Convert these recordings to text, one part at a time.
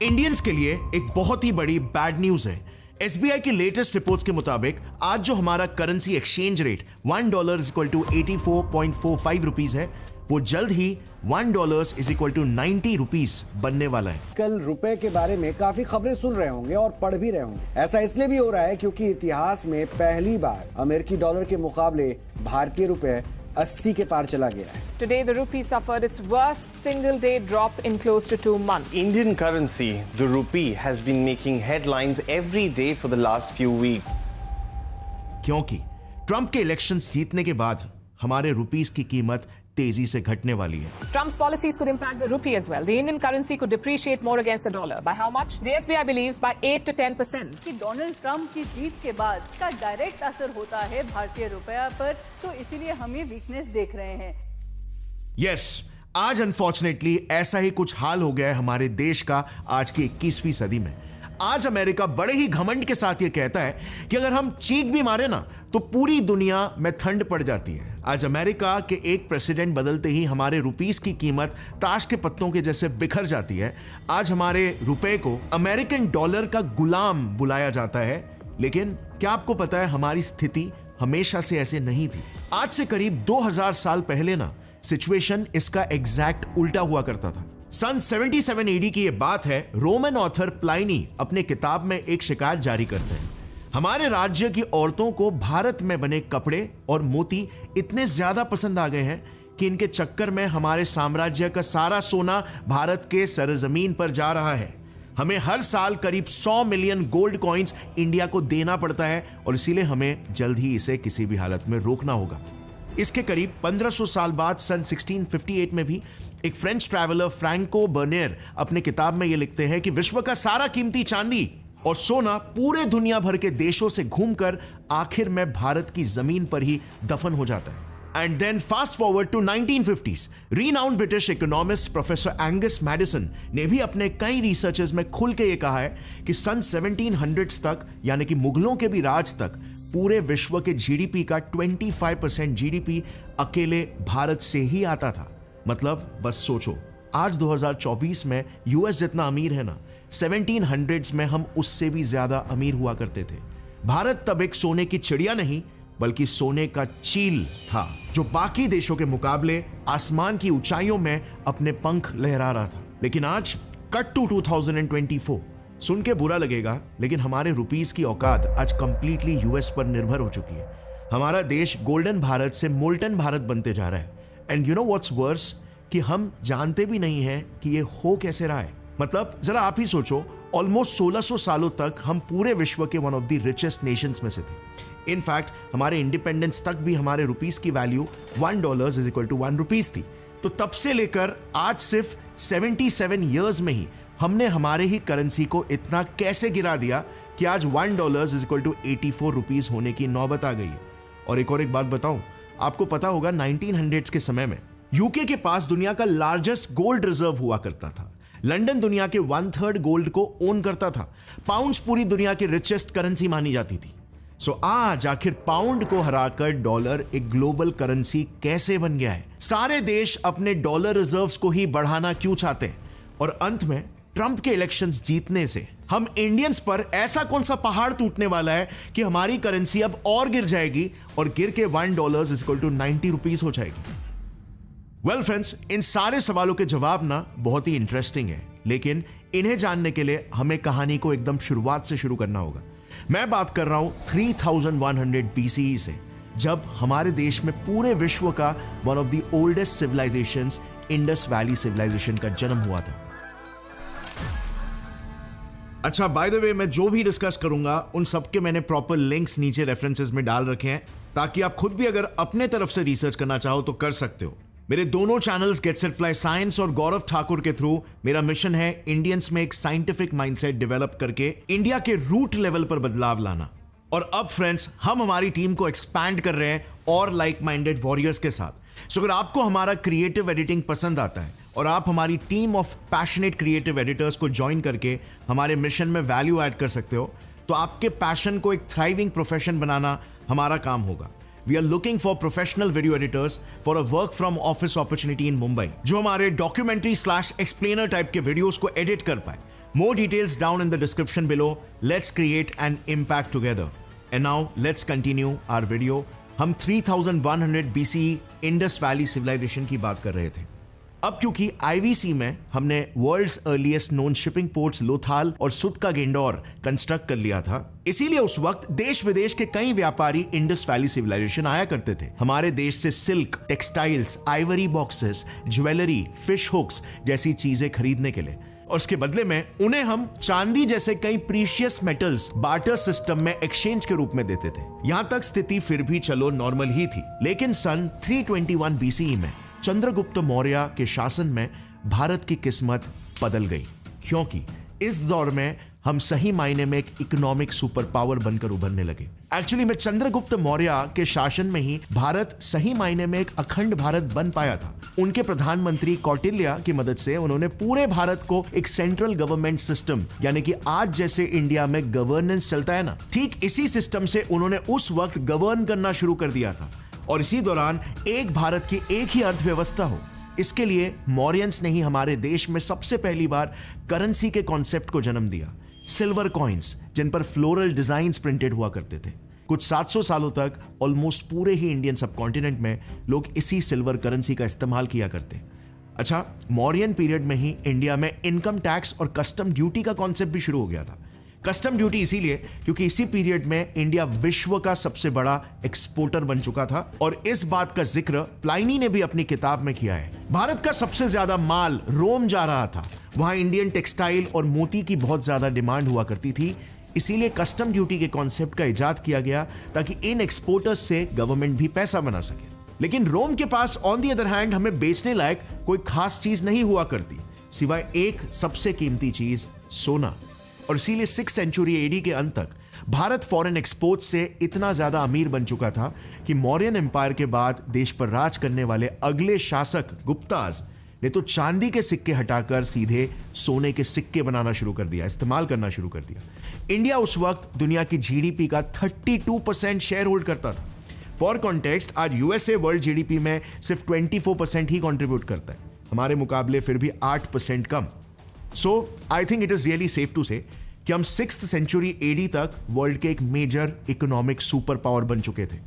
Indians के लिए एक बहुत ही बड़ी बैड न्यूज है। एसबीआई की लेटेस्ट रिपोर्ट्स के मुताबिक आज जो हमारा करेंसी एक्सचेंज रेट $1 = 84.45 रुपीज है, वो जल्द ही $1 = 90 रुपीज बनने वाला है। कल रुपए के बारे में काफी खबरें सुन रहे होंगे और पढ़ भी रहे होंगे। ऐसा इसलिए भी हो रहा है क्योंकि इतिहास में पहली बार अमेरिकी डॉलर के मुकाबले भारतीय रुपए 80 के पार चला गया है। Today, the rupee suffered its worst single-day drop in close to 2 months. Indian currency, the rupee, has been making headlines every day for the last few weeks. क्योंकि ट्रंप के इलेक्शंस जीतने के बाद हमारे रुपीस की कीमत तेजी से घटने वाली है। Trump's policies could impact the rupee as well. The Indian currency could depreciate more against the dollar. By how much? The SBI believes by 8 to 10%. कि डोनाल्ड ट्रंप की जीत के बाद इसका डायरेक्ट असर होता है भारतीय रुपया पर, तो इसीलिए हम ये वीकनेस देख रहे हैं। यस, आज अनफॉर्चुनेटली ऐसा ही कुछ हाल हो गया है हमारे देश का आज की 21वीं सदी में। आज अमेरिका बड़े ही घमंड के साथ ये कहता है कि अगर हम चीख भी मारे ना तो पूरी दुनिया में ठंड पड़ जाती है। आज अमेरिका के एक प्रेसिडेंट बदलते ही हमारे रुपीस की कीमत ताश के पत्तों के जैसे बिखर जाती है। आज हमारे रुपए को अमेरिकन डॉलर का गुलाम बुलाया जाता है। लेकिन क्या आपको पता है हमारी स्थिति हमेशा से ऐसे नहीं थी। आज से करीब 2000 साल पहले ना सिचुएशन इसका एग्जैक्ट उल्टा हुआ करता था। सन 77 AD की यह बात है। रोमन ऑथर प्लाइनी अपने किताब में एक शिकायत जारी करते हैं। हमारे राज्य की औरतों को भारत में बने कपड़े और मोती इतने ज्यादा पसंद आ गए हैं कि इनके चक्कर में हमारे साम्राज्य का सारा सोना भारत के सरजमीन पर जा रहा है। हमें हर साल करीब 100 मिलियन गोल्ड कॉइन्स इंडिया को देना पड़ता है और इसीलिए हमें जल्द ही इसे किसी भी हालत में रोकना होगा। इसके करीब 1500 साल बाद सन 1658 में भी एक फ्रेंच ट्रैवलर फ्रैंको बर्नियर अपने किताब में यह लिखते हैं कि विश्व का सारा कीमती चांदी और सोना पूरे दुनिया भर के देशों से घूमकर आखिर में भारत की जमीन पर ही दफन हो जाता है। And then fast forward to 1950s, renowned British economist professor Angus Maddison ने भी अपने कई रिसर्चेस में खुल के ये कहा है कि सन 1700s तक, यानी कि मुगलों के भी राज तक, पूरे विश्व के जीडीपी का 25% जीडीपी अकेले भारत से ही आता था। मतलब बस सोचो, आज 2024 में यूएस जितना अमीर है ना, 1700s में हम उससे भी ज्यादा अमीर हुआ करते थे। भारत तब एक सोने की चिड़िया नहीं बल्कि सोने का चील था, जो बाकी देशों के मुकाबले आसमान की ऊंचाइयों में अपने पंख लहरा रहा था। लेकिन आज कट टू 2024, सुन के बुरा लगेगा लेकिन हमारे रुपीस की औकात आज कंप्लीटली यूएस पर निर्भर हो चुकी है। हमारा देश गोल्डन भारत से मोल्टन भारत बनते जा रहा है। And you know what's worse, कि हम जानते भी नहीं हैं कि ये हो कैसे रहा है। मतलब जरा आप ही सोचो, ऑलमोस्ट 1600 सालों तक हम पूरे विश्व के one of the richest Nations में से थे। इनफैक्ट हमारे इंडिपेंडेंस तक भी हमारे रुपीस की वैल्यू $1 = 1 रुपीस थी। तो तब से लेकर आज सिर्फ 77 ईयर्स में ही हमने हमारे ही करेंसी को इतना कैसे गिरा दिया कि आज $1 = 84 रुपीस होने की नौबत आ गई है। और एक बात बताऊं, आपको पता होगा 1900s के समय में यूके के पास दुनिया का लार्जेस्ट गोल्ड रिजर्व हुआ करता था। लंदन दुनिया के 1/3 गोल्ड को ओन करता था। पाउंड्स पूरी दुनिया की रिचेस्ट करेंसी मानी जाती थी। सो आज आखिर पाउंड को हराकर डॉलर एक ग्लोबल करेंसी कैसे बन गया है? सारे देश अपने डॉलर रिजर्व्स को ही बढ़ाना क्यों चाहते हैं? और अंत में ट्रंप के इलेक्शंस जीतने से हम इंडियंस पर ऐसा कौन सा पहाड़ टूटने वाला है कि हमारी करेंसी अब और गिर जाएगी और गिर के $1 = 90 रुपीस हो जाएगी? वेल फ्रेंड्स, इन सारे सवालों के जवाब ना बहुत ही इंटरेस्टिंग है, लेकिन इन्हें जानने के लिए हमें कहानी को एकदम शुरुआत से शुरू करना होगा। मैं बात कर रहा हूं 3100 BCE से, जब हमारे देश में पूरे विश्व का one of the oldest civilisations, Indus valley civilisation का जन्म हुआ था। अच्छा, बाय द वे, मैं जो भी डिस्कस करूंगा उन सबके मैंने प्रॉपर लिंक्स नीचे रेफरेंसेस में डाल रखे हैं, ताकि आप खुद भी अगर अपने तरफ से रिसर्च करना चाहो तो कर सकते हो। मेरे दोनों channels get set fly science और गौरव ठाकुर के थ्रू मेरा मिशन है इंडियंस में एक साइंटिफिक माइंडसेट डेवलप करके इंडिया के रूट लेवल पर बदलाव लाना। और अब फ्रेंड्स, हम हमारी टीम को एक्सपैंड कर रहे हैं और लाइक माइंडेड वॉरियर्स के साथ। सो अगर आपको हमारा क्रिएटिव एडिटिंग पसंद आता है और आप हमारी team of passionate creative editors को ज्वाइन करके हमारे मिशन में वैल्यू ऐड कर सकते हो, तो आपके पैशन को एक थ्राइविंग प्रोफेशन बनाना हमारा काम होगा। We are looking for professional video editors for a work from office opportunity in Mumbai, जो हमारे डॉक्यूमेंट्री / एक्सप्लेनर टाइप के वीडियोस को एडिट कर पाए। More details down in the description below. Let's create an impact together. And now let's continue our video. हम 3100 BCE Indus valley civilisation की बात कर रहे थे। अब क्योंकि IVC में हमने world's earliest known shipping ports Lothal और सुतका-गेंडोर कंस्ट्रक्ट कर लिया था, इसीलिए उस वक्त देश विदेश के कई व्यापारी इंडस वैली सिविलाइजेशन आया करते थे हमारे देश से silk, textiles, ivory boxes, jewellery, fish hooks जैसी चीजें खरीदने के लिए, और उसके बदले में उन्हें हम चांदी जैसे कई प्रीशियस मेटल्स बार्टर सिस्टम में एक्सचेंज के रूप में देते थे। यहां तक स्थिति फिर भी चलो नॉर्मल ही थी, लेकिन सन 321 BCE में चंद्रगुप्त मौर्य के शासन में भारत की किस्मत बदल गई, क्योंकि इस दौर में हम सही मायने में एक इकोनॉमिक सुपर पावर बनकर उभरने लगे। एक्चुअली में चंद्रगुप्त मौर्य के शासन में ही भारत सही मायने में एक अखंड भारत बन पाया था। उनके प्रधानमंत्री कौटिल्य की मदद से उन्होंने पूरे भारत को एक सेंट्रल गवर्नमेंट सिस्टम, यानी कि आज जैसे इंडिया में गवर्नेंस चलता है ना, ठीक इसी सिस्टम से उन्होंने उस वक्त गवर्न करना शुरू कर दिया था। और इसी दौरान एक भारत की एक ही अर्थव्यवस्था हो, इसके लिए मौर्यंस ने ही हमारे देश में सबसे पहली बार करेंसी के कॉन्सेप्ट को जन्म दिया। सिल्वर कॉइन्स जिन पर फ्लोरल डिजाइन्स प्रिंटेड हुआ करते थे। कुछ 700 सालों तक ऑलमोस्ट पूरे ही इंडियन सबकॉन्टिनेंट में लोग इसी सिल्वर करेंसी का इस्तेमाल किया करते। अच्छा, मौर्यन पीरियड में ही इंडिया में इनकम टैक्स और कस्टम ड्यूटी का कॉन्सेप्ट भी शुरू हो गया था। कस्टम ड्यूटी इसीलिए क्योंकि इसी पीरियड में इंडिया विश्व का सबसे बड़ा एक्सपोर्टर बन चुका था, और इस बात का जिक्र प्लाइनी ने भी अपनी किताब में किया है। भारत का सबसे ज्यादा माल रोम जा रहा था, वहां इंडियन टेक्सटाइल और मोती की बहुत ज्यादा डिमांड हुआ करती थी, इसीलिए कस्टम ड्यूटी के कॉन्सेप्ट का इजाद किया गया ताकि इन एक्सपोर्टर्स से गवर्नमेंट भी पैसा बना सके। लेकिन रोम के pass on the other hand हमें बेचने लायक कोई खास चीज नहीं हुआ करती, सिवाय एक सबसे कीमती चीज, सोना। और इसीलिए 6th सेंचुरी AD के अंत तक भारत फॉरेन एक्सपोर्ट से इतना ज्यादा अमीर बन चुका था कि मौर्यन एम्पायर के बाद देश पर राज करने वाले अगले शासक गुप्ताज ने तो चांदी के सिक्के हटाकर सीधे सोने के सिक्के बनाना शुरू कर दिया, इस्तेमाल करना शुरू कर दिया। इंडिया उस वक्त दुनिया की GDP का 32% शेयर होल्ड करता था। फॉर कॉन्टेक्स्ट, आज USA वर्ल्ड GDP में सिर्फ 24% ही कॉन्ट्रीब्यूट करता है, हमारे मुकाबले फिर भी 8% कम। So I think it is really safe to say कि हम 6th सेंचुरी AD तक वर्ल्ड के एक मेजर इकोनॉमिक सुपर पावर बन चुके थे,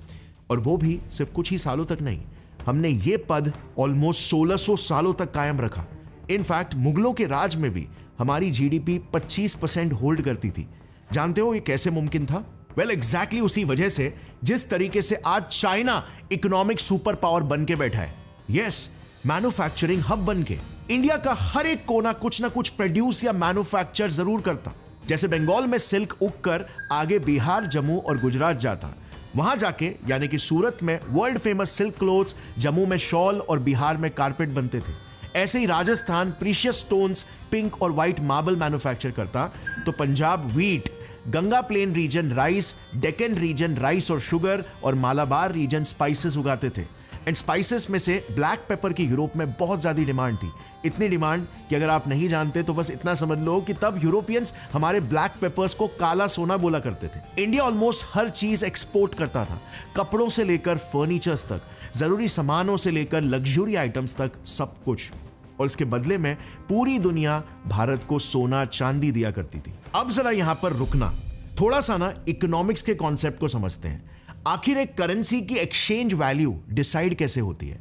और वो भी सिर्फ कुछ ही सालों तक नहीं, हमने ये पद ऑलमोस्ट 1600 सालों तक कायम रखा। इनफैक्ट मुगलों के राज में भी हमारी GDP 25% होल्ड करती थी। जानते हो ये कैसे मुमकिन था? वेल, एग्जैक्टली उसी वजह से जिस तरीके से आज चाइना इकोनॉमिक सुपर पावर बन के बैठा है। यस, मैन्युफैक्चरिंग हब बन के इंडिया का हर एक कोना कुछ ना कुछ प्रोड्यूस या मैन्युफैक्चर जरूर करता। जैसे बंगाल में सिल्क उग कर आगे बिहार, जम्मू और गुजरात जाता, वहां जाके यानी कि सूरत में world famous silk clothes, Jammu में शॉल और बिहार में कारपेट बनते थे। ऐसे ही राजस्थान प्रीशियस स्टोन्स, पिंक और व्हाइट मार्बल मैन्युफैक्चर करता, तो Punjab wheat, Ganga plain region rice, Deccan region rice और शुगर, और मालाबार रीजन स्पाइसेस उगाते थे। एंड स्पाइसेस में से ब्लैक पेपर की यूरोप में बहुत ज्यादा डिमांड थी। इतनी डिमांड कि अगर आप नहीं जानते तो बस इतना समझ लो कि तब यूरोपियंस हमारे ब्लैक पेपर्स को काला सोना बोला करते थे। इंडिया ऑलमोस्ट हर चीज एक्सपोर्ट करता था, कपड़ों से लेकर फर्नीचर्स तक, जरूरी सामानों से लेकर लग्जरी आइटम्स तक, सब कुछ। और इसके बदले में पूरी दुनिया भारत को सोना चांदी दिया करती थी। अब जरा यहां पर रुकना, थोड़ा सा ना इकोनॉमिक्स के कॉन्सेप्ट को समझते हैं। आखिर एक करेंसी की एक्सचेंज वैल्यू डिसाइड कैसे होती है?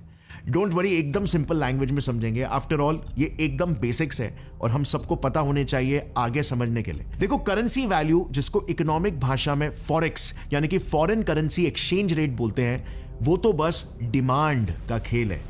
डोंट वरी, एकदम सिंपल लैंग्वेज में समझेंगे। आफ्टर ऑल ये एकदम बेसिक्स है और हम सबको पता होने चाहिए आगे समझने के लिए। देखो, करेंसी वैल्यू, जिसको इकोनॉमिक भाषा में फॉरेक्स यानी कि फॉरेन करेंसी एक्सचेंज रेट बोलते हैं, वो तो बस डिमांड का खेल है।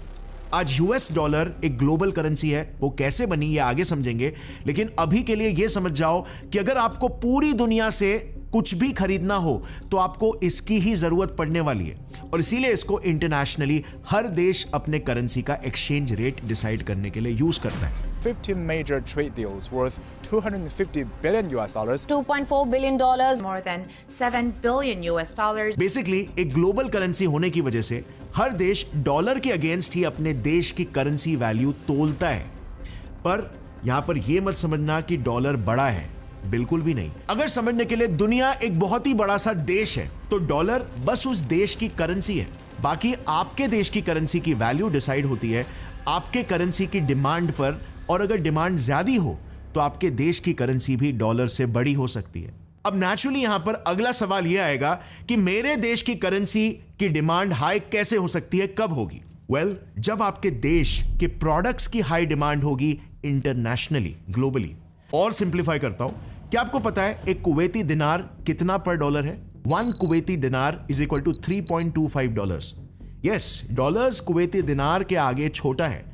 आज US डॉलर एक ग्लोबल करेंसी है, वो कैसे बनी ये आगे समझेंगे, लेकिन अभी के लिए ये समझ जाओ कि अगर आपको पूरी दुनिया से कुछ भी खरीदना हो तो आपको इसकी ही जरूरत पड़ने वाली है, और इसीलिए इसको इंटरनेशनली हर देश अपने करेंसी का एक्सचेंज रेट डिसाइड करने के लिए यूज करता है। 15 major trade deals worth $250 billion, $2.4 billion, more than $7 billion. Basically एक ग्लोबल करेंसी होने की वजह से हर देश डॉलर के अगेंस्ट ही अपने देश की करेंसी वैल्यू तोलता है। पर यहां पर यह मत समझना कि डॉलर बड़ा है, बिल्कुल भी नहीं। अगर समझने के लिए दुनिया एक बहुत ही बड़ा सा देश है तो डॉलर बस उस देश की करेंसी है। बाकी आपके देश की करेंसी की वैल्यू डिसाइड होती है आपके करेंसी की डिमांड पर, और अगर डिमांड ज्यादा हो तो आपके देश की करेंसी भी डॉलर से बड़ी हो सकती है। अब नेचुरली यहां पर अगला सवाल यह आएगा कि मेरे देश की करेंसी की डिमांड हाई कैसे हो सकती है, कब होगी? वेल, जब आपके देश के प्रोडक्ट्स की हाई डिमांड होगी इंटरनेशनली, ग्लोबली। और सिंप्लीफाई करता हूं, क्या आपको पता है एक कुवैती दिनार कितना पर डॉलर है? 1 Kuwaiti dinar is equal to $3.25। Yes, dollars Kuwaiti dinar के आगे छोटा है।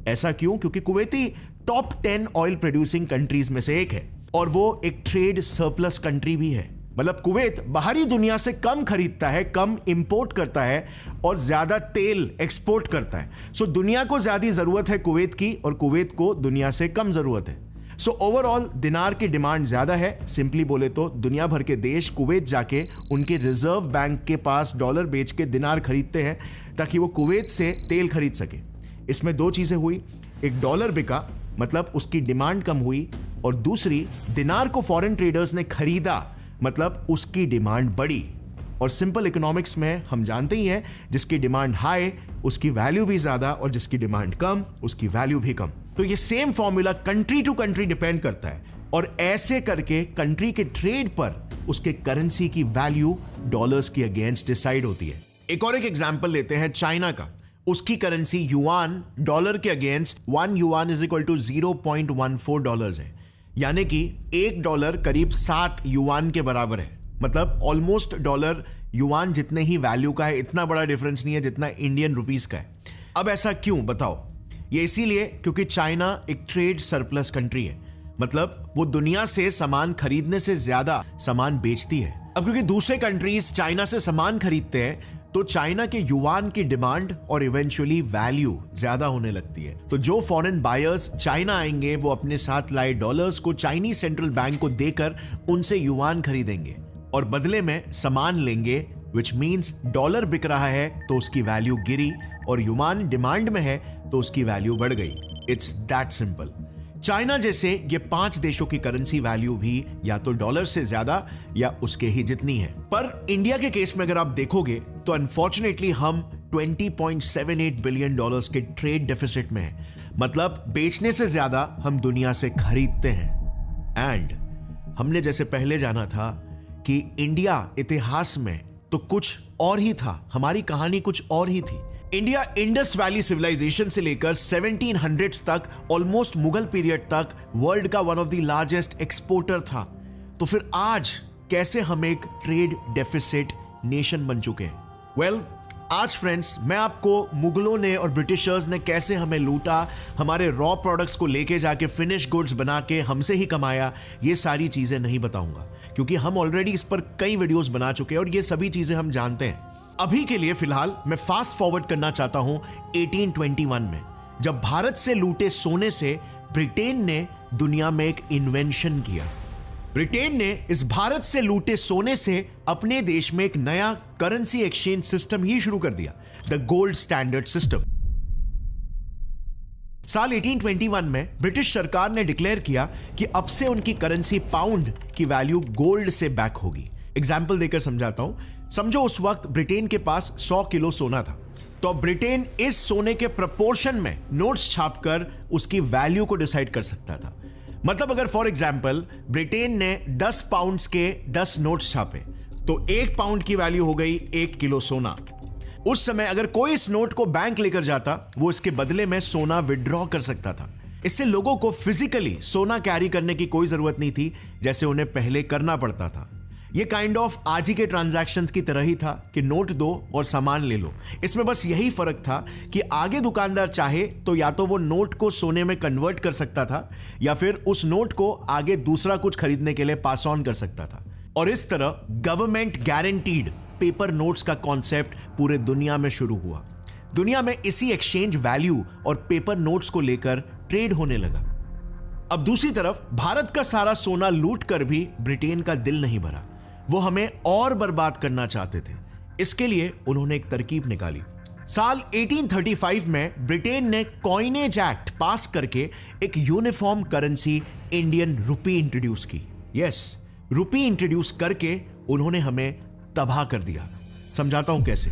ऐसा क्यों? क्योंकि Kuwaiti top 10 oil producing countries में से एक है और वो एक ट्रेड सरप्लस कंट्री भी है। मतलब कुवैत बाहरी दुनिया से कम खरीदता है, कम इंपोर्ट करता है और ज्यादा तेल एक्सपोर्ट करता है। सो दुनिया को ज्यादा जरूरत है कुवैत की और कुवैत को दुनिया से कम जरूरत है। सो ओवरऑल दिनार की डिमांड ज्यादा है। सिंपली बोले तो दुनिया भर के देश कुवैत जाके उनके रिजर्व बैंक के पास डॉलर बेच के दिनार खरीदते हैं ताकि वो कुवैत से तेल खरीद सके। इसमें दो चीजें हुई, एक डॉलर बिका मतलब उसकी डिमांड कम हुई, और दूसरी दिनार को फॉरेन ट्रेडर्स ने खरीदा मतलब उसकी डिमांड बढ़ी। और सिंपल इकोनॉमिक्स में हम जानते ही हैं, जिसकी डिमांड हाई उसकी वैल्यू भी ज्यादा और जिसकी डिमांड कम उसकी वैल्यू भी कम। तो ये same formula country to country depend करता है और ऐसे करके कंट्री के ट्रेड पर उसके करेंसी की वैल्यू डॉलर्स के अगेंस्ट डिसाइड होती है। एक और एग्जांपल लेते हैं चाइना का। उसकी करेंसी युआन डॉलर के against 1 yuan is equal to $0.14 है, यानी कि $1 करीब 7 युआन के बराबर है। मतलब ऑलमोस्ट डॉलर युआन जितने ही वैल्यू का है, इतना बड़ा डिफरेंस नहीं है जितना इंडियन रुपीस का है। अब ऐसा क्यों, बताओ? ये इसीलिए क्योंकि चाइना एक ट्रेड सरप्लस कंट्री है, मतलब वो दुनिया से सामान खरीदने से ज्यादा सामान बेचती है। अब क्योंकि दूसरे कंट्रीज चाइना से सामान खरीदते हैं तो चाइना के युआन की डिमांड और इवेंचुअली वैल्यू ज्यादा होने लगती है। तो जो फॉरेन बायर्स चाइना आएंगे वो अपने साथ लाए डॉलर्स को चाइनीज सेंट्रल बैंक को देकर उनसे युआन खरीदेंगे और बदले में सामान लेंगे, विच मीन्स डॉलर बिक रहा है तो उसकी वैल्यू गिरी और युआन डिमांड में है तो उसकी वैल्यू बढ़ गई। It's that simple. चाइना जैसे ये 5 देशों की करेंसी वैल्यू भी या तो डॉलर से ज्यादा या उसके ही जितनी है। पर इंडिया के केस में अगर आप देखोगे तो अनफॉर्चुनेटली हम $20.78 बिलियन के ट्रेड डेफिसिट में हैं। मतलब बेचने से ज्यादा हम दुनिया से खरीदते हैं। एंड हमने जैसे पहले जाना था कि इंडिया इतिहास में तो कुछ और ही था, हमारी कहानी कुछ और ही थी। इंडिया इंडस वैली सिविलाइजेशन से लेकर 1700s तक ऑलमोस्ट मुगल पीरियड तक वर्ल्ड का one of the largest exporter था। तो फिर आज कैसे हम एक ट्रेड डेफिसिट नेशन बन चुके हैं? वेल, आज फ्रेंड्स मैं आपको मुगलों ने और ब्रिटिशर्स ने कैसे हमें लूटा, हमारे रॉ प्रोडक्ट्स को लेके जाके फिनिश गुड्स बना के हमसे ही कमाया, ये सारी चीजें नहीं बताऊंगा क्योंकि हम ऑलरेडी इस पर कई वीडियोस बना चुके हैं और ये सभी चीजें हम जानते हैं। अभी के लिए फिलहाल मैं फास्ट फॉरवर्ड करना चाहता हूं 1821 में, जब भारत से लूटे सोने से ब्रिटेन ने दुनिया में एक इन्वेंशन किया। ब्रिटेन ने इस भारत से लूटे सोने से अपने देश में एक नया करेंसी एक्सचेंज सिस्टम ही शुरू कर दिया, द गोल्ड स्टैंडर्ड सिस्टम। साल 1821 में ब्रिटिश सरकार ने डिक्लेयर किया कि अब से उनकी करेंसी पाउंड की वैल्यू गोल्ड से बैक होगी। एग्जाम्पल देकर समझाता हूं। समझो उस वक्त ब्रिटेन के पास 100 किलो सोना था, तो ब्रिटेन इस सोने के प्रपोर्शन में नोट्स छापकर उसकी वैल्यू को डिसाइड कर सकता था। मतलब अगर फॉर एग्जाम्पल ब्रिटेन ने 10 पाउंड्स के 10 नोट्स छापे तो 1 पाउंड की वैल्यू हो गई 1 किलो सोना। उस समय अगर कोई इस नोट को बैंक लेकर जाता, वो इसके बदले में सोना विड्रॉ कर सकता था। इससे लोगों को फिजिकली सोना कैरी करने की कोई जरूरत नहीं थी जैसे उन्हें पहले करना पड़ता था। ये काइंड ऑफ आज ही के ट्रांजैक्शंस की तरह ही था कि नोट दो और सामान ले लो। इसमें बस यही फर्क था कि आगे दुकानदार चाहे तो या तो वो नोट को सोने में कन्वर्ट कर सकता था या फिर उस नोट को आगे दूसरा कुछ खरीदने के लिए पास ऑन कर सकता था। और इस तरह गवर्नमेंट गारंटीड पेपर नोट्स का कॉन्सेप्ट पूरे दुनिया में शुरू हुआ। दुनिया में इसी एक्सचेंज वैल्यू और पेपर नोट्स को लेकर ट्रेड होने लगा। अब दूसरी तरफ भारत का सारा सोना लूट कर भी ब्रिटेन का दिल नहीं भरा, वो हमें और बर्बाद करना चाहते थे। इसके लिए उन्होंने एक तरकीब निकाली। साल 1835 में ब्रिटेन ने कॉइनेज एक्ट पास करके एक uniform currency Indian rupee introduce की। यस, रुपी इंट्रोड्यूस करके उन्होंने हमें तबाह कर दिया। समझाता हूं कैसे।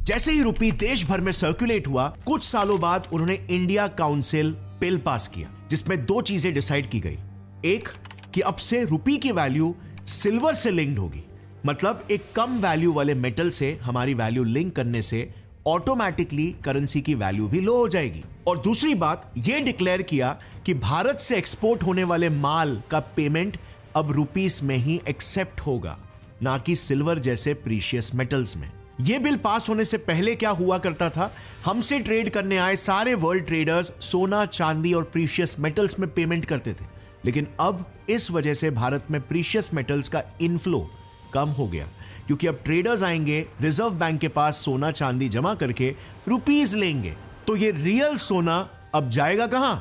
जैसे ही रुपी देश भर में सर्कुलेट हुआ, कुछ सालों बाद उन्होंने इंडिया काउंसिल बिल पास किया जिसमें 2 चीजें डिसाइड की गई। एक कि अब से रुपी की वैल्यू सिल्वर से लिंक्ड होगी, मतलब एक कम वैल्यू वाले मेटल से हमारी वैल्यू लिंक करने से ऑटोमेटिकली करेंसी की वैल्यू भी लो हो जाएगी। और दूसरी बात यह डिक्लेयर किया कि भारत से एक्सपोर्ट होने वाले माल का पेमेंट अब रुपीस में ही एक्सेप्ट होगा, ना कि सिल्वर जैसे प्रीशियस मेटल्स में। यह बिल पास होने से पहले क्या हुआ करता था, हमसे ट्रेड करने आए सारे वर्ल्ड ट्रेडर्स सोना, चांदी और प्रीशियस मेटल्स में पेमेंट करते थे, लेकिन अब इस वजह से भारत में प्रीशियस मेटल्स का इनफ्लो कम हो गया, क्योंकि अब ट्रेडर्स आएंगे रिजर्व बैंक के पास सोना चांदी जमा करके रुपीस लेंगे। तो ये रियल सोना अब जाएगा कहां?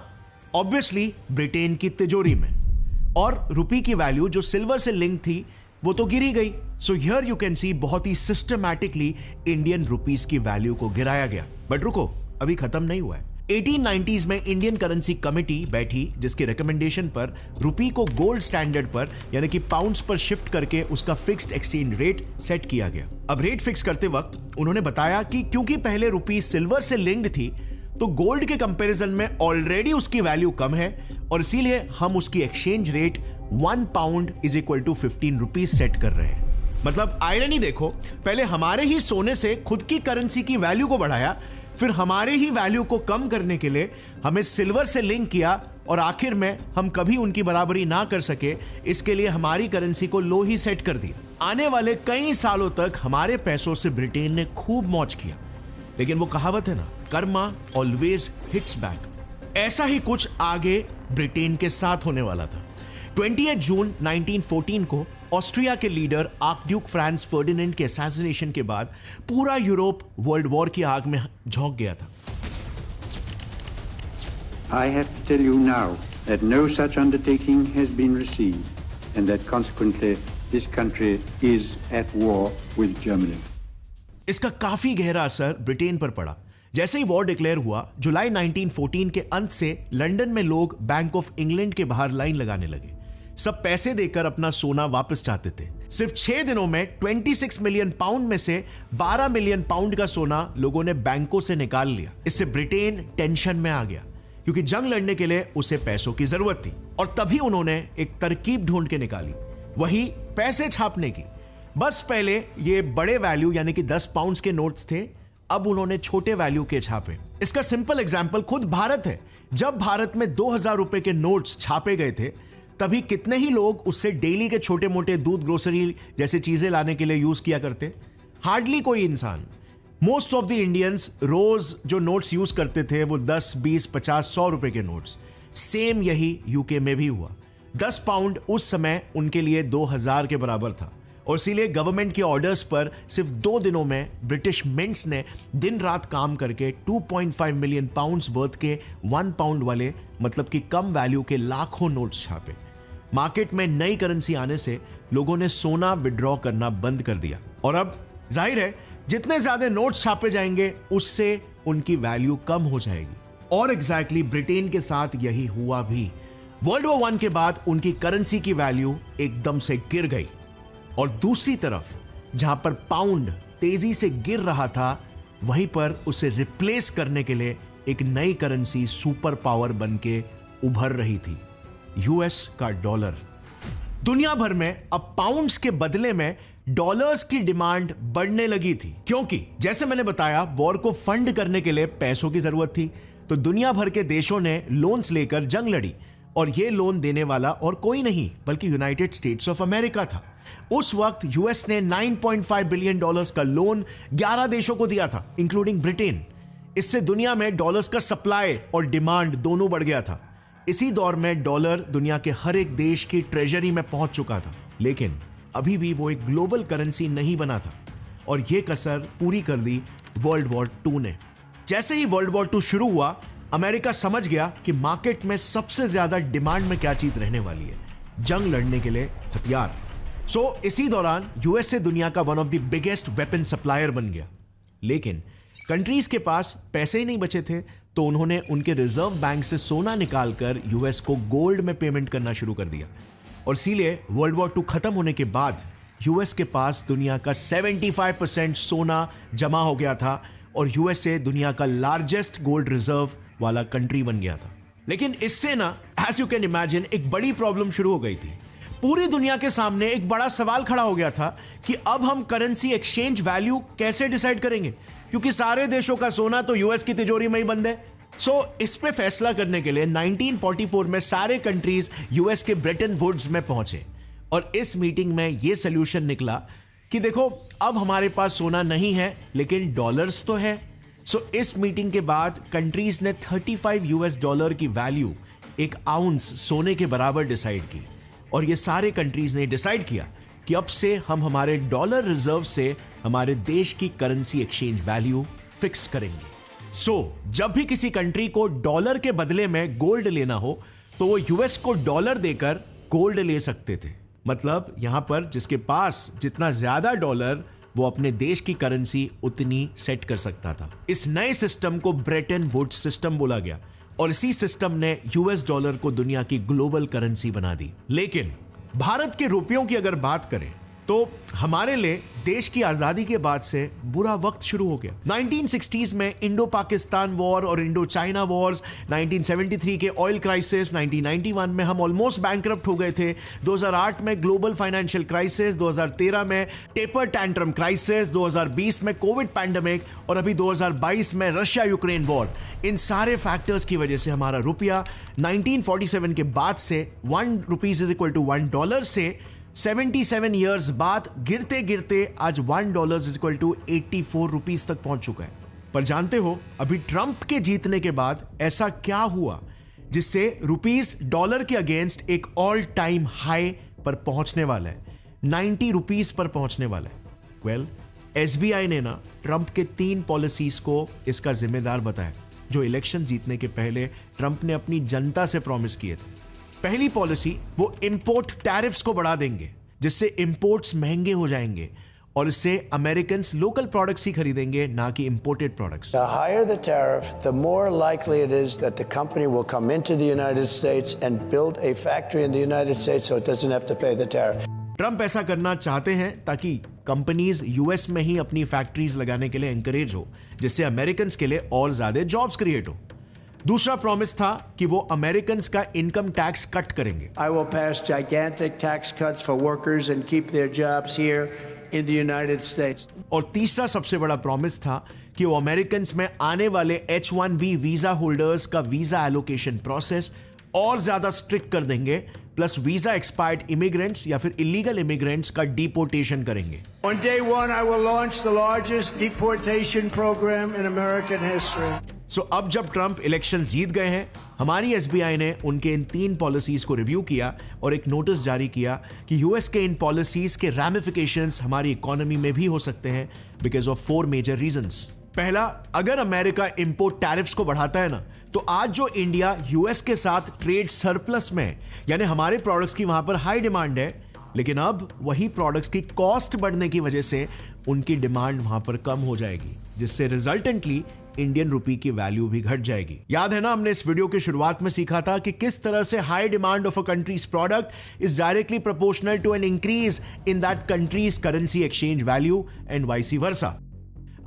ऑब्वियसली ब्रिटेन की तिजोरी में। और रुपी की वैल्यू जो सिल्वर से लिंक थी वो तो गिरी गई। So here you can see बहुत ही सिस्टमैटिकली इंडियन रुपीस की वैल्यू को गिराया गया। बट रुको, अभी खत्म नहीं हुआ है। 1890s में इंडियन करेंसी कमेटी बैठी, जिसके रिकमेंडेशन पर रुपी को गोल्ड स्टैंडर्ड पर यानी कि पाउंड्स पर शिफ्ट करके उसका फिक्स्ड एक्सचेंज रेट सेट किया गया। अब रेट फिक्स करते वक्त उन्होंने बताया कि क्योंकि पहले रुपी सिल्वर से लिंक्ड थी तो गोल्ड के कंपैरिजन में ऑलरेडी उसकी वैल्यू कम है और इसीलिए हम उसकी exchange rate 1 pound is equal to 15 rupees set कर रहे हैं। मतलब आयरनी देखो, पहले हमारे ही सोने से खुद की करेंसी की वैल्यू को बढ़ाया, फिर हमारे ही वैल्यू को कम करने के लिए हमें सिल्वर से लिंक किया और आखिर में हम कभी उनकी बराबरी ना कर सके, इसके लिए हमारी करेंसी को लो ही सेट कर दिया। आने वाले कई सालों तक हमारे पैसों से ब्रिटेन ने खूब मौज किया, लेकिन वो कहावत है ना, कर्मा ऑलवेज हिट्स बैक। ऐसा ही कुछ आगे ब्रिटेन के साथ होने वाला था। 28 जून 1914 को ऑस्ट्रिया के लीडर आर्कड्यूक फ्रांस फर्डिनेंड के असैसिनेशन के बाद पूरा यूरोप वर्ल्ड वॉर की आग में झोंक गया था। I have to tell you now that no such undertaking has been received and that consequently this country is at war with Germany. इसका काफी गहरा असर ब्रिटेन पर पड़ा। जैसे ही वॉर डिक्लेयर हुआ, जुलाई 1914 के अंत से लंदन में लोग बैंक ऑफ इंग्लैंड के बाहर लाइन लगाने लगे। सब पैसे देकर अपना सोना वापस चाहते थे। सिर्फ 6 दिनों में 26 मिलियन पाउंड में से 12 मिलियन पाउंड का सोना लोगों ने बैंकों से निकाल लिया। इससे ब्रिटेन टेंशन में आ गया, क्योंकि जंग लड़ने के लिए उसे पैसों की जरूरत थी और तभी उन्होंने एक तरकीब ढूंढ के निकाली, वही पैसे छापने की। बस पहले ये बड़े वैल्यू यानी कि 10 पाउंड्स के नोट्स थे, अब उन्होंने छोटे वैल्यू के छापे। इसका सिंपल एग्जांपल खुद भारत है। जब भारत में 2000 रुपए के नोट्स छापे गए थे, तभी कितने ही लोग उससे डेली के छोटे मोटे दूध, ग्रोसरी जैसे चीजें लाने के लिए यूज किया करते? हार्डली कोई इंसान। मोस्ट ऑफ द इंडियंस रोज जो नोट्स यूज करते थे वो 10, 20, 50, 100 रुपए के नोट्स। सेम यही यूके में भी हुआ। 10 पाउंड उस समय उनके लिए 2000 के बराबर था और इसीलिए गवर्नमेंट के ऑर्डर्स पर सिर्फ 2 दिनों में ब्रिटिश मिंट्स ने दिन रात काम करके 2.5 मिलियन पाउंड्स वर्थ के 1 पाउंड वाले, मतलब कि कम वैल्यू के लाखों नोट्स छापे। मार्केट में नई करेंसी आने से लोगों ने सोना विड्रॉ करना बंद कर दिया और अब जाहिर है जितने ज्यादा नोट्स छापे जाएंगे उससे उनकी वैल्यू कम हो जाएगी। और एग्जैक्टली ब्रिटेन के साथ यही हुआ भी। वर्ल्ड वॉर 1 के बाद उनकी करेंसी की वैल्यू एकदम से गिर गई और दूसरी तरफ जहां पर पाउंड तेजी से गिर रहा था, वहीं पर उसे रिप्लेस करने के लिए एक नई करेंसी सुपर पावर बन के उभर रही थी, यूएस का डॉलर। दुनिया भर में अब पाउंड्स के बदले में डॉलर्स की डिमांड बढ़ने लगी थी, क्योंकि जैसे मैंने बताया वॉर को फंड करने के लिए पैसों की जरूरत थी। तो दुनिया भर के देशों ने लोन्स लेकर जंग लड़ी और यह लोन देने वाला और कोई नहीं बल्कि यूनाइटेड स्टेट्स ऑफ अमेरिका था। उस वक्त यूएस ने 9.5 बिलियन डॉलर्स का लोन 11 देशों को दिया था, इंक्लूडिंग ब्रिटेन। इससे दुनिया में डॉलर्स का सप्लाई और डिमांड दोनों बढ़ गया था। इसी दौर में डॉलर दुनिया के हर एक देश की ट्रेजरी में पहुंच चुका था, लेकिन अभी भी वो एक ग्लोबल करेंसी नहीं बना था और यह कसर पूरी कर दी वर्ल्ड वॉर 2 ने। जैसे ही वर्ल्ड वॉर 2 शुरू हुआ, अमेरिका समझ गया कि मार्केट में सबसे ज्यादा डिमांड में क्या चीज रहने वाली है, जंग लड़ने के लिए हथियार। सो इसी दौरान यूएसए दुनिया का one of the biggest weapon supplier बन गया। लेकिन कंट्रीज के पास पैसे ही नहीं बचे थे, तो उन्होंने उनके रिजर्व बैंक से सोना निकालकर यूएस को गोल्ड में पेमेंट करना शुरू कर दिया और इसीलिए वर्ल्ड वॉर 2 खत्म होने के बाद यूएस के पास दुनिया का 75% सोना जमा हो गया था और यूएसए दुनिया का लार्जेस्ट गोल्ड रिजर्व वाला कंट्री बन गया था। लेकिन इससे ना, एज यू कैन इमेजिन, एक बड़ी प्रॉब्लम शुरू हो गई थी। पूरी दुनिया के सामने एक बड़ा सवाल खड़ा हो गया था कि अब हम करेंसी एक्सचेंज वैल्यू कैसे डिसाइड करेंगे, क्योंकि सारे देशों का सोना तो यूएस की तिजोरी में ही बंद है। इस पे फैसला करने के लिए 1944 में सारे कंट्रीज यूएस के ब्रेटन वुड्स में पहुंचे और इस मीटिंग में यह सोल्यूशन निकला कि देखो, अब हमारे पास सोना नहीं है लेकिन डॉलर्स तो है। इस मीटिंग के बाद कंट्रीज ने 35 यूएस डॉलर की वैल्यू एक आउंस सोने के बराबर डिसाइड की और ये सारे कंट्रीज ने डिसाइड किया कि अब से हम हमारे डॉलर रिजर्व से हमारे देश की करेंसी एक्सचेंज वैल्यू फिक्स करेंगे। जब भी किसी कंट्री को डॉलर के बदले में गोल्ड लेना हो तो वो यूएस को डॉलर देकर गोल्ड ले सकते थे। मतलब यहां पर जिसके पास जितना ज्यादा डॉलर, वो अपने देश की करेंसी उतनी सेट कर सकता था। इस नए सिस्टम को ब्रेटन वुड्स सिस्टम बोला गया और इसी सिस्टम ने यूएस डॉलर को दुनिया की ग्लोबल करेंसी बना दी। लेकिन भारत के रुपयों की अगर बात करें तो हमारे लिए देश की आजादी के बाद से बुरा वक्त शुरू हो गया। 1960s में इंडो पाकिस्तान वॉर और इंडो चाइना वॉर्स, 1973 के ऑयल क्राइसिस, 1991 में हम ऑलमोस्ट बैंकरप्ट हो गए थे, 2008 में ग्लोबल फाइनेंशियल क्राइसिस, 2013 में टेपर टैंट्रम क्राइसिस, 2020 में कोविड पैंडेमिक और अभी 2022 में रशिया यूक्रेन वॉर। इन सारे फैक्टर्स की वजह से हमारा रुपया 1947 के बाद से $1 से 77 ईयर्स बाद गिरते गिरते आज $1 तक पहुंच चुका है। पर जानते हो, अभी ट्रंप के जीतने के बाद ऐसा क्या हुआ जिससे रुपीस डॉलर के अगेंस्ट एक ऑल टाइम हाई पर पहुंचने वाला है, 90 रुपीस पर पहुंचने वाला है। एसबीआई ने ना ट्रंप के 3 पॉलिसीज को इसका जिम्मेदार बताया, जो इलेक्शन जीतने के पहले ट्रंप ने अपनी जनता से प्रॉमिस किए थे। पहली पॉलिसी, वो इंपोर्ट टैरिफ्स को बढ़ा देंगे, जिससे इंपोर्ट्स महंगे हो जाएंगे और इससे अमेरिकन्स लोकल प्रोडक्ट्स ही खरीदेंगे, ना कि imported products. The higher the tariff, the more likely it is that the company will come into the United States and build a factory in the United States so it doesn't have to pay the tariff. Trump ऐसा करना चाहते हैं ताकि companies US में ही अपनी factories लगाने के लिए एनकरेज हो, जिससे अमेरिकन्स के लिए और ज्यादा जॉब्स क्रिएट हो। दूसरा प्रॉमिस था कि वो अमेरिकन्स का इनकम टैक्स कट करेंगे। I will pass gigantic tax cuts for workers and keep their jobs here in the United States. और तीसरा सबसे बड़ा प्रॉमिस था कि वो अमेरिकन्स में आने वाले H-1B वीजा होल्डर्स का वीजा एलोकेशन प्रोसेस और ज्यादा स्ट्रिक्ट कर देंगे, प्लस वीजा एक्सपायर्ड इमिग्रेंट्स या फिर इलीगल इमिग्रेंट्स का डिपोर्टेशन करेंगे। On day one, I will launch the largest deportation program in American history. अब जब ट्रंप इलेक्शंस जीत गए हैं, हमारी एसबीआई ने उनके इन 3 पॉलिसीज को रिव्यू किया और एक नोटिस जारी किया कि यूएस के इन पॉलिसीज के रैमिफिकेशंस हमारी इकोनॉमी में भी हो सकते हैं बिकॉज ऑफ 4 मेजर रीजंस। पहला, अगर अमेरिका इंपोर्ट टैरिफ्स को बढ़ाता है ना, तो आज जो इंडिया यूएस के साथ ट्रेड सरप्लस में, यानी हमारे प्रोडक्ट्स की वहां पर हाई डिमांड है, लेकिन अब वही प्रोडक्ट्स की कॉस्ट बढ़ने की वजह से उनकी डिमांड वहां पर कम हो जाएगी, जिससे रिजल्टेंटली इंडियन रुपी की वैल्यू भी घट जाएगी। याद है ना, हमने इस वीडियो के शुरुआत में सीखा था कि किस तरह से high demand of a country's product is directly proportional to an increase in that country's currency exchange value and vice versa.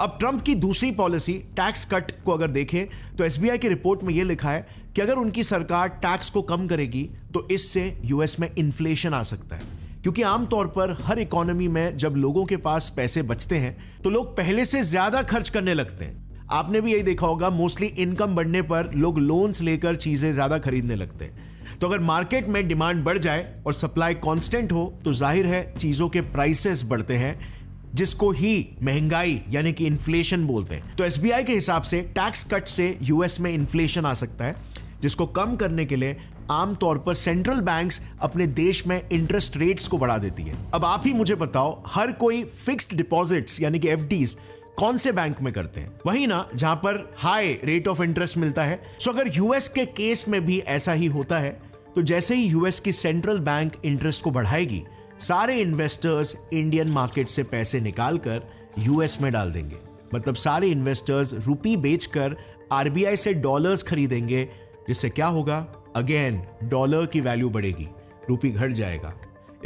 अब ट्रंप की दूसरी पॉलिसी टैक्स कट को अगर देखें तो एसबीआई की रिपोर्ट में यह लिखा है कि अगर उनकी सरकार टैक्स को कम करेगी तो इससे यूएस में इन्फ्लेशन आ सकता है, क्योंकि आमतौर पर हर इकोनॉमी में जब लोगों के पास पैसे बचते हैं तो लोग पहले से ज्यादा खर्च करने लगते हैं। आपने भी यही देखा होगा, मोस्टली इनकम बढ़ने पर लोग लोन्स लेकर चीजें ज्यादा खरीदने लगते हैं। तो अगर मार्केट में डिमांड बढ़ जाए और सप्लाई कांस्टेंट हो तो जाहिर है चीजों के प्राइसेस बढ़ते हैं, जिसको ही महंगाई यानी कि इन्फ्लेशन बोलते हैं। तो एसबीआई के हिसाब से टैक्स कट से यूएस में इन्फ्लेशन आ सकता है, जिसको कम करने के लिए आमतौर पर सेंट्रल बैंक्स अपने देश में इंटरेस्ट रेट्स को बढ़ा देती है। अब आप ही मुझे बताओ, हर कोई फिक्स्ड डिपॉजिट्स यानी कि एफडीज कौन से बैंक में करते हैं? वही ना जहां पर हाई रेट ऑफ इंटरेस्ट मिलता है। सो अगर यूएस के केस में भी ऐसा ही होता है तो जैसे ही यूएस की सेंट्रल बैंक इंटरेस्ट को बढ़ाएगी, सारे इन्वेस्टर्स इंडियन मार्केट से पैसे निकालकर यूएस में डाल देंगे। मतलब सारे इन्वेस्टर्स रुपी बेचकर आरबीआई से डॉलर्स खरीदेंगे, जिससे क्या होगा? अगेन डॉलर की वैल्यू बढ़ेगी, रुपी घट जाएगा।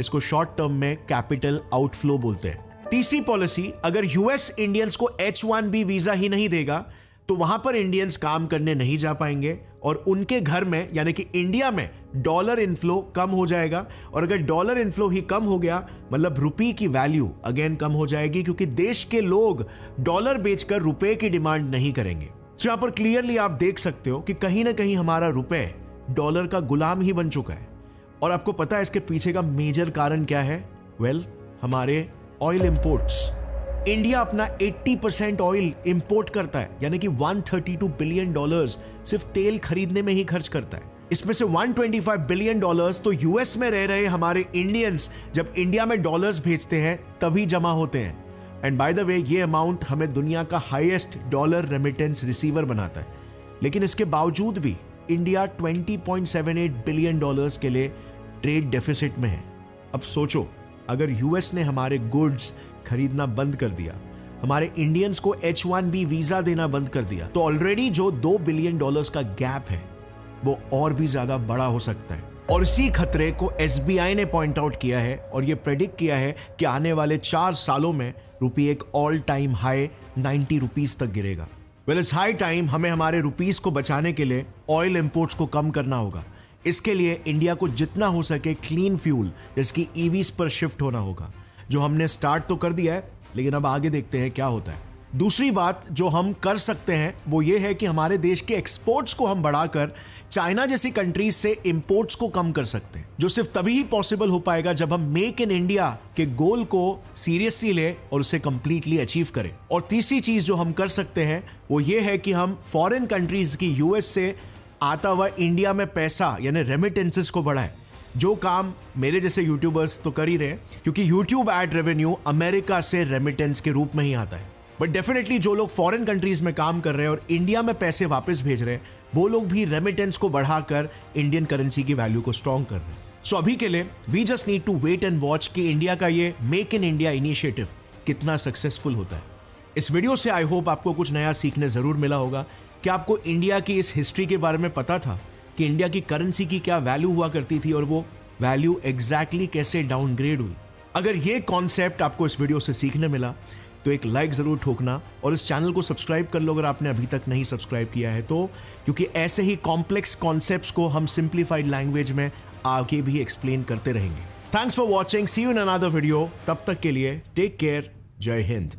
इसको शॉर्ट टर्म में कैपिटल आउटफ्लो बोलते हैं। तीसरी पॉलिसी, अगर यूएस इंडियंस को H-1B वीजा ही नहीं देगा तो वहां पर इंडियंस काम करने नहीं जा पाएंगे और उनके घर में यानी कि इंडिया में डॉलर इनफ्लो कम हो जाएगा। और अगर डॉलर इनफ्लो ही कम हो गया मतलब रुपये की वैल्यू अगेन कम हो जाएगी, क्योंकि देश के लोग डॉलर बेचकर रुपए की डिमांड नहीं करेंगे। तो यहां पर क्लियरली आप देख सकते हो कि कहीं ना कहीं हमारा रुपए डॉलर का गुलाम ही बन चुका है। और आपको पता है इसके पीछे का मेजर कारण क्या है? वेल, हमारे ऑयल इंपोर्ट्स। इंडिया अपना 80% ऑयल इंपोर्ट करता है, यानी कि $132 बिलियन सिर्फ तेल खरीदने में ही खर्च करता है। इसमें से $125 बिलियन तो यूएस में रह रहे हमारे इंडियंस जब इंडिया में डॉलर्स भेजते हैं तभी जमा होते हैं। एंड बाय द वे, ये अमाउंट हमें दुनिया का हाईएस्ट डॉलर रेमिटेंस रिसीवर बनाता है। लेकिन इसके बावजूद भी इंडिया $20.78 बिलियन के लिए ट्रेड डेफिसिट में है। अब सोचो, अगर यूएस ने हमारे गुड्स खरीदना बंद कर दिया, हमारे इंडियंस को H1B वीजा देना बंद कर दिया, तो ऑलरेडी जो $2 बिलियन का गैप है वो और भी ज्यादा बड़ा हो सकता है। और इसी खतरे को SBI ने पॉइंट आउट किया है और ये प्रेडिक्ट किया है कि आने वाले 4 सालों में रुपये एक ऑल टाइम हाई 90 रुपीस तक गिरेगा। वेल, इस हाई टाइम हमें हमारे रुपीस को बचाने के लिए ऑयल इंपोर्ट्स को कम करना होगा। इसके लिए इंडिया को जितना हो सके क्लीन फ्यूल जैसे कि ईवीज पर शिफ्ट होना होगा, जो हमने स्टार्ट तो कर दिया है, लेकिन अब आगे देखते हैं क्या होता है। दूसरी बात जो हम कर सकते हैं वो ये है कि हमारे देश के एक्सपोर्ट्स को हम बढ़ाकर चाइना जैसी कंट्रीज से इंपोर्ट्स को कम कर सकते हैं, जो सिर्फ तभी ही पॉसिबल हो पाएगा जब हम मेक इन इंडिया के गोल को सीरियसली ले और उसे कंप्लीटली अचीव करें। और तीसरी चीज जो हम कर सकते हैं वो ये है कि हम फॉरेन कंट्रीज की यूएस से आता हुआ इंडिया में पैसा यानी रेमिटेंसेस को बढ़ाएं, जो काम मेरे जैसे यूट्यूबर्स तो कर ही रहे हैं, क्योंकि यूट्यूब एड रेवेन्यू अमेरिका से रेमिटेंस के रूप में ही आता है। बट डेफिनेटली जो लोग फॉरेन कंट्रीज में काम कर रहे हैं और इंडिया में पैसे वापस भेज रहे हैं, वो लोग भी रेमिटेंस को बढ़ाकर इंडियन करेंसी की वैल्यू को स्ट्रॉन्ग कर रहे हैं। सो अभी के लिए we just need to wait and watch कि इंडिया का ये मेक इन इंडिया इनिशिएटिव कितना सक्सेसफुल होता है। इस वीडियो से आई होप आपको कुछ नया सीखने जरूर मिला होगा। क्या आपको इंडिया की इस हिस्ट्री के बारे में पता था कि इंडिया की करेंसी की क्या वैल्यू हुआ करती थी और वो वैल्यू एग्जैक्टली कैसे डाउनग्रेड हुई? अगर ये कॉन्सेप्ट आपको इस वीडियो से सीखने मिला तो एक लाइक जरूर ठोकना और इस चैनल को सब्सक्राइब कर लो अगर आपने अभी तक नहीं सब्सक्राइब किया है तो, क्योंकि ऐसे ही कॉम्प्लेक्स कॉन्सेप्ट्स को हम सिंप्लीफाइड लैंग्वेज में आगे भी एक्सप्लेन करते रहेंगे। Thanks for watching, see you in another video. तब तक के लिए टेक केयर, जय हिंद।